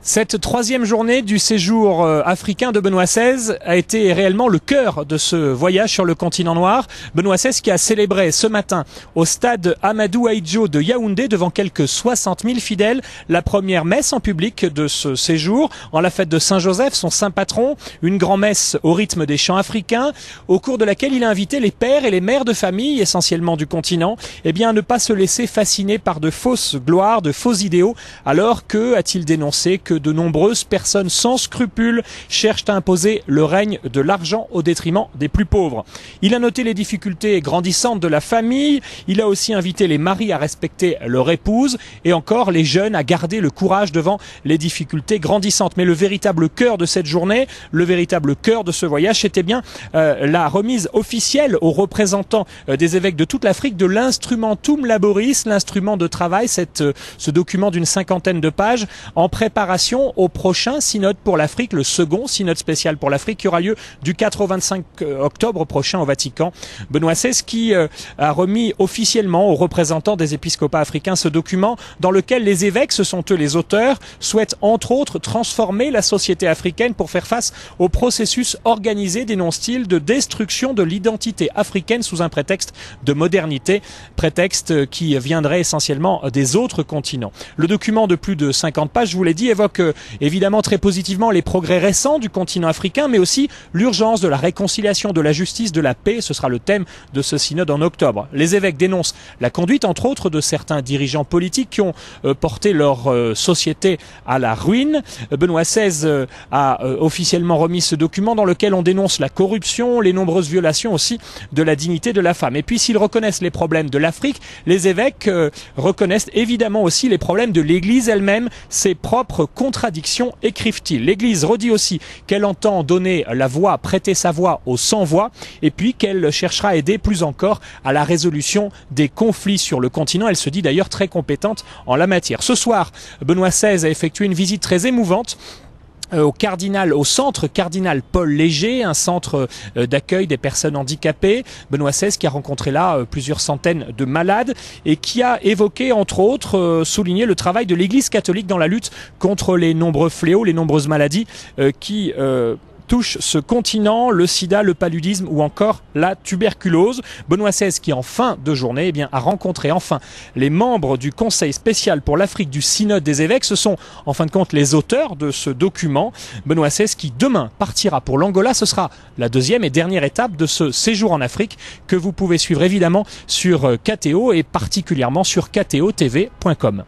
Cette troisième journée du séjour africain de Benoît XVI a été réellement le cœur de ce voyage sur le continent noir. Benoît XVI qui a célébré ce matin au stade Amadou Ahidjo de Yaoundé devant quelques 60 000 fidèles la première messe en public de ce séjour en la fête de Saint-Joseph, son saint patron, une grand-messe au rythme des chants africains au cours de laquelle il a invité les pères et les mères de famille essentiellement du continent à ne pas se laisser fasciner par de fausses gloires, de faux idéaux alors que, a-t-il dénoncé, que de nombreuses personnes sans scrupules cherchent à imposer le règne de l'argent au détriment des plus pauvres. Il a noté les difficultés grandissantes de la famille, il a aussi invité les maris à respecter leur épouse et encore les jeunes à garder le courage devant les difficultés grandissantes. Mais le véritable cœur de cette journée, le véritable cœur de ce voyage, c'était bien la remise officielle aux représentants des évêques de toute l'Afrique de l'Instrumentum Laboris, l'instrument de travail, ce document d'une 50aine de pages en préparation au prochain synode pour l'Afrique, le second synode spécial pour l'Afrique qui aura lieu du 4 au 25 octobre prochain au Vatican. Benoît XVI qui a remis officiellement aux représentants des épiscopats africains ce document dans lequel les évêques, ce sont eux les auteurs, souhaitent entre autres transformer la société africaine pour faire face au processus organisé, dénonce-t-il, de destruction de l'identité africaine sous un prétexte de modernité, prétexte qui viendrait essentiellement des autres continents. Le document de plus de 50 pages, je vous l'ai dit, évoque évidemment très positivement les progrès récents du continent africain, mais aussi l'urgence de la réconciliation, de la justice, de la paix. Ce sera le thème de ce synode en octobre. Les évêques dénoncent la conduite, entre autres, de certains dirigeants politiques qui ont porté leur société à la ruine. Benoît XVI a officiellement remis ce document dans lequel on dénonce la corruption, les nombreuses violations aussi de la dignité de la femme. Et puis s'ils reconnaissent les problèmes de l'Afrique, les évêques reconnaissent évidemment aussi les problèmes de l'Église elle-même, ses propres contradictions, écrivent-ils. L'Église redit aussi qu'elle entend donner la voix, prêter sa voix aux sans-voix, et puis qu'elle cherchera à aider plus encore à la résolution des conflits sur le continent. Elle se dit d'ailleurs très compétente en la matière. Ce soir, Benoît XVI a effectué une visite très émouvante au centre cardinal Paul Léger, un centre d'accueil des personnes handicapées. Benoît XVI qui a rencontré là plusieurs centaines de malades et qui a évoqué entre autres, souligné le travail de l'Église catholique dans la lutte contre les nombreux fléaux, les nombreuses maladies qui touche ce continent, le sida, le paludisme ou encore la tuberculose. Benoît XVI qui en fin de journée a rencontré enfin les membres du Conseil spécial pour l'Afrique du Synode des évêques. Ce sont en fin de compte les auteurs de ce document. Benoît XVI qui demain partira pour l'Angola. Ce sera la deuxième et dernière étape de ce séjour en Afrique que vous pouvez suivre évidemment sur KTO et particulièrement sur ktotv.com.